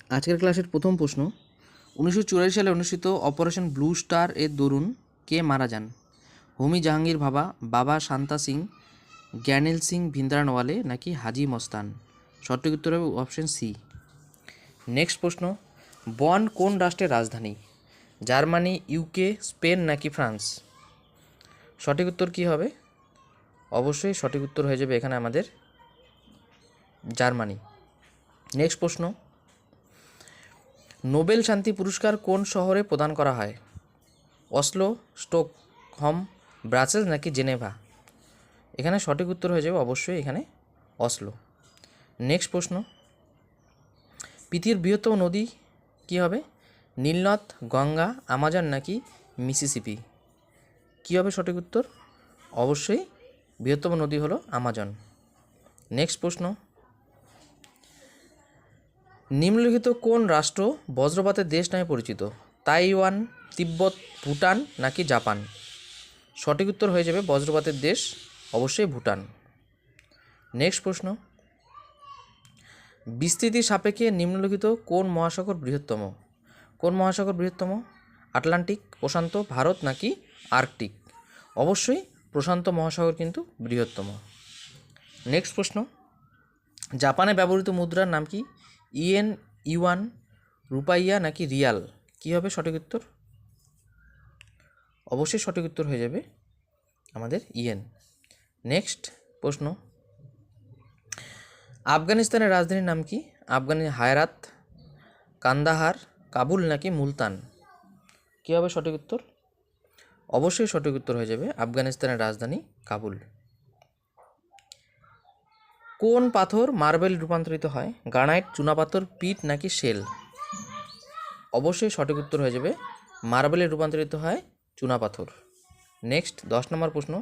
আজকের ক্লাসের প্রথম প্রশ্ন, 1984 সালে অনুষ্ঠিত অপারেশন ব্লু স্টার এর দরুন কে মারা যান? হোমি জাহাঙ্গীর ভাবা, বাবা শান্তা সিং, জ্ঞানেল সিং ভিন্দ্রানওয়ালে নাকি হাজি মস্তান? সঠিক উত্তর হবে অপশন সি। নেক্সট প্রশ্ন, বন কোন রাষ্ট্রের রাজধানী? জার্মানি, ইউকে, স্পেন নাকি ফ্রান্স? সঠিক উত্তর কী হবে? অবশ্যই সঠিক উত্তর হয়ে যাবে এখানে আমাদের জার্মানি। নেক্সট প্রশ্ন, নোবেল শান্তি পুরস্কার কোন শহরে প্রদান করা হয়? অসলো, স্টকহোম, ব্রাসেলস নাকি জেনেভা? এখানে সঠিক উত্তর হয়ে যাবে অবশ্যই এখানে অসলো। নেক্সট প্রশ্ন, পৃথিবীর বৃহত্তম নদী কী হবে? নীলনদ, গঙ্গা, আমাজন নাকি মিসিসিপি? কী হবে সঠিক উত্তর? অবশ্যই বৃহত্তম নদী হলো আমাজন। নেক্সট প্রশ্ন, নিম্নলিখিত কোন রাষ্ট্র বজ্রপাতের দেশ নামে পরিচিত? তাইওয়ান, তিব্বত, ভুটান নাকি জাপান? সঠিক উত্তর হয়ে যাবে বজ্রপাতের দেশ অবশ্যই ভুটান। নেক্সট প্রশ্ন, বিস্তৃতি সাপেক্ষে নিম্নলিখিত কোন মহাসাগর বৃহত্তম? কোন মহাসাগর বৃহত্তম? আটলান্টিক, প্রশান্ত, ভারত নাকি আর্কটিক? অবশ্যই প্রশান্ত মহাসাগর কিন্তু বৃহত্তম। নেক্সট প্রশ্ন, জাপানে ব্যবহৃত মুদ্রার নাম কি? ইয়েন, ইউয়ান, রুপাইয়া নাকি রিয়াল? কী হবে সঠিক উত্তর? অবশ্যই সঠিক উত্তর হয়ে যাবে আমাদের ইয়েন। নেক্সট প্রশ্ন, আফগানিস্তানের রাজধানীর নাম কি? হায়রাত, কান্দাহার, কাবুল নাকি মুলতান? কী হবে সঠিক উত্তর? অবশ্যই সঠিক উত্তর হয়ে যাবে আফগানিস্তানের রাজধানী কাবুল। কোন পাথর মার্বেল রূপান্তরিত হয়? গ্রানাইট, চুনাপাথর, পিট নাকি শেল? অবশ্যই সঠিক উত্তর হয়ে যাবে মার্বেলে রূপান্তরিত হয় চুনাপাথর। নেক্সট 10 নম্বর প্রশ্ন,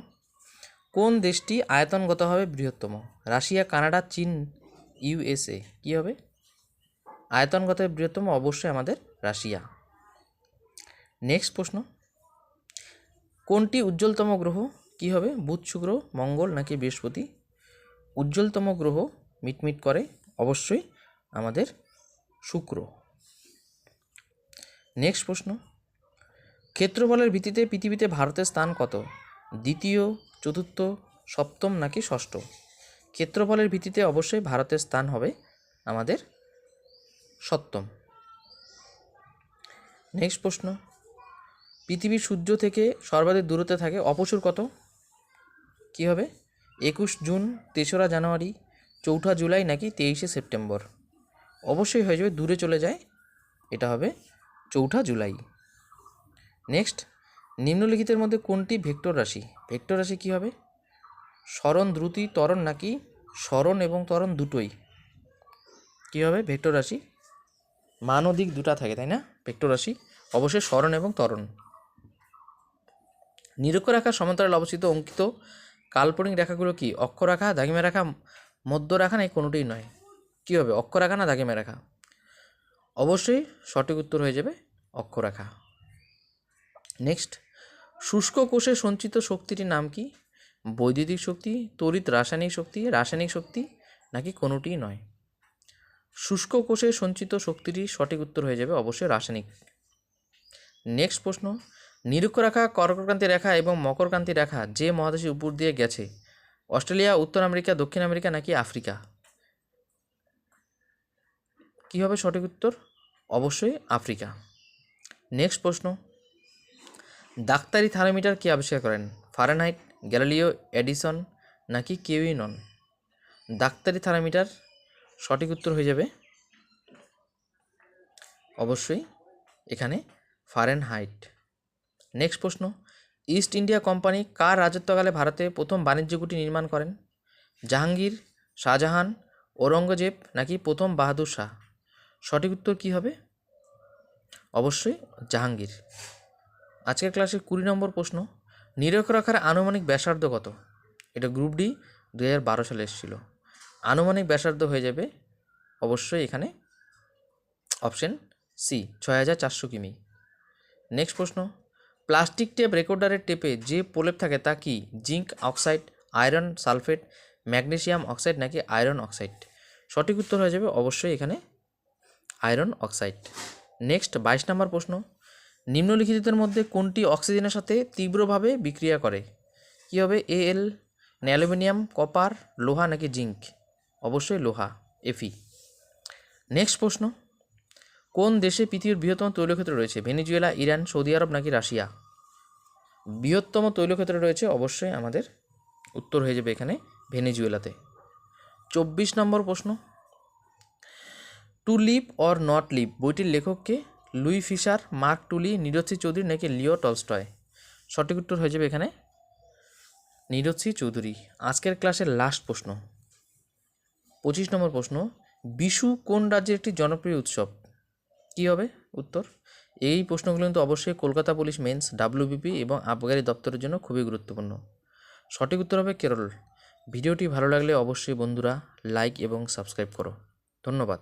কোন দেশটি আয়তনগতভাবে বৃহত্তম? রাশিয়া, কানাডা, চীন, ইউএসএ? কী হবে আয়তনগতভাবে বৃহত্তম? অবশ্যই আমাদের রাশিয়া। নেক্সট প্রশ্ন, কোনটি উজ্জ্বলতম গ্রহ? কী হবে বুধ, শুক্র, মঙ্গল নাকি বৃহস্পতি? উজ্জ্বলতম গ্রহ মিটমিট করে অবশ্যই আমাদের শুক্র। নেক্সট প্রশ্ন, ক্ষেত্রফলের ভিত্তিতে পৃথিবীতে ভারতের স্থান কত? দ্বিতীয়, চতুর্থ, সপ্তম নাকি ষষ্ঠ? ক্ষেত্রফলের ভিত্তিতে অবশ্যই ভারতের স্থান হবে আমাদের সপ্তম। নেক্সট প্রশ্ন, পৃথিবী সূর্য থেকে সর্বাধিক দূরত্বে থাকে অপসূর কত? কী হবে 21 জুন, 3রা জানুয়ারি, 4ঠা জুলাই নাকি 23শে সেপ্টেম্বর? অবশ্যই হয়ে যাবে দূরে চলে যায়, এটা হবে 4ঠা জুলাই। নেক্সট, নিম্নলিখিতের মধ্যে কোনটি ভেক্টর রাশি? ভেক্টর রাশি কী হবে? সরণ, দ্রুতি, ত্বরণ নাকি সরণ এবং ত্বরণ দুটোই? কী হবে ভেক্টর রাশি? মান ও দিক দুটা থাকে তাই না ভেক্টর রাশি? অবশ্যই সরণ এবং ত্বরণ। নিরক্ষরেখার সমান্তরাল অবস্থিত অঙ্কিত কাল্পনিক রেখাগুলো কি? অক্ষরেখা, দ্রাঘিমা রেখা, মধ্যরেখা নাকি কোনোটিই নয়? কী হবে অক্ষরেখা না দ্রাঘিমা রেখা? অবশ্যই সঠিক উত্তর হয়ে যাবে অক্ষরেখা। নেক্সট, শুষ্ক কোষে সঞ্চিত শক্তিটির নাম কি? বৈদ্যুতিক শক্তি, তড়িৎ রাসায়নিক শক্তি নাকি কোনোটিই নয়? শুষ্ক কোষে সঞ্চিত শক্তিটির সঠিক উত্তর হয়ে যাবে অবশ্যই রাসায়নিক। নেক্সট প্রশ্ন, নিরক্ষরেখা, কর্কটক্রান্তি রেখা এবং মকরক্রান্তি রেখা যে মহাদেশের উপর দিয়ে গেছে? অস্ট্রেলিয়া, উত্তর আমেরিকা, দক্ষিণ আমেরিকা নাকি আফ্রিকা? কী হবে সঠিক উত্তর? অবশ্যই আফ্রিকা। নেক্সট প্রশ্ন, ডাক্তারি থার্মোমিটার কে আবিষ্কার করেন? ফারেনহাইট, গ্যালিলিও, এডিসন নাকি কেউই নন? ডাক্তারি থার্মোমিটার সঠিক উত্তর হয়ে যাবে অবশ্যই এখানে ফারেনহাইট। নেক্সট প্রশ্ন, ইস্ট ইন্ডিয়া কোম্পানি কার রাজত্বকালে ভারতে প্রথম বাণিজ্য কুঠি নির্মাণ করেন? জাহাঙ্গীর, শাহজাহান, ঔরঙ্গজেব নাকি প্রথম বাহাদুর শাহ? সঠিক উত্তর কী হবে? অবশ্যই জাহাঙ্গীর। আজকের ক্লাসের 20 নম্বর প্রশ্ন, নিরক্ষরেখার আনুমানিক ব্যাসার্ধ কত? এটা গ্রুপ ডি 2012 সালে এসেছিল। আনুমানিক ব্যাসার্ধ হয়ে যাবে অবশ্যই এখানে অপশন সি 6400 কিমি। নেক্সট প্রশ্ন, প্লাস্টিক টেপ রেকর্ডারের টেপে যে প্রলেপ থাকে তা কি? Zinc oxide, iron sulphate, magnesium oxide নাকি আয়রন অক্সাইড? সঠিক উত্তর হয়ে যাবে অবশ্যই এখানে আয়রন অক্সাইড। নেক্সট 22 নম্বর প্রশ্ন, নিম্নলিখিতের মধ্যে কোনটি অক্সিজেনের সাথে তীব্রভাবে বিক্রিয়া করে? কী হবে? এল, অ্যালুমিনিয়াম, কপার, লোহা নাকি জিঙ্ক? অবশ্যই লোহা, এফি। নেক্সট প্রশ্ন, কোন দেশে পৃথিবীর বৃহত্তম তৈলক্ষেত্র রয়েছে? ভেনেজুয়েলা, ইরান, সৌদি আরব নাকি রাশিয়া? বৃহত্তম তৈলক্ষেত্র রয়েছে অবশ্যই আমাদের উত্তর হয়ে যাবে এখানে ভেনেজুয়েলাতে। 24 নম্বর প্রশ্ন, to live or not live বইটির লেখককে? Louis Fischer, Mark Tully, Neeraj Chaudhuri নাকি লিও টলস্টয়? সঠিক উত্তর হয়ে যাবে এখানে নীরজ চৌধুরী। আজকের ক্লাসের লাস্ট প্রশ্ন, 25 নম্বর প্রশ্ন, বিশু কোন রাজ্যের একটি জনপ্রিয় উৎসব? কী হবে উত্তর? এই প্রশ্নগুলো কিন্তু অবশ্যই কলকাতা পুলিশ মেন্স, ডাব্লিউবিপি এবং আবগারি দপ্তরের জন্য খুবই গুরুত্বপূর্ণ। সঠিক উত্তর হবে কেরল। ভিডিওটি ভালো লাগলে অবশ্যই বন্ধুরা লাইক এবং সাবস্ক্রাইব করো। ধন্যবাদ।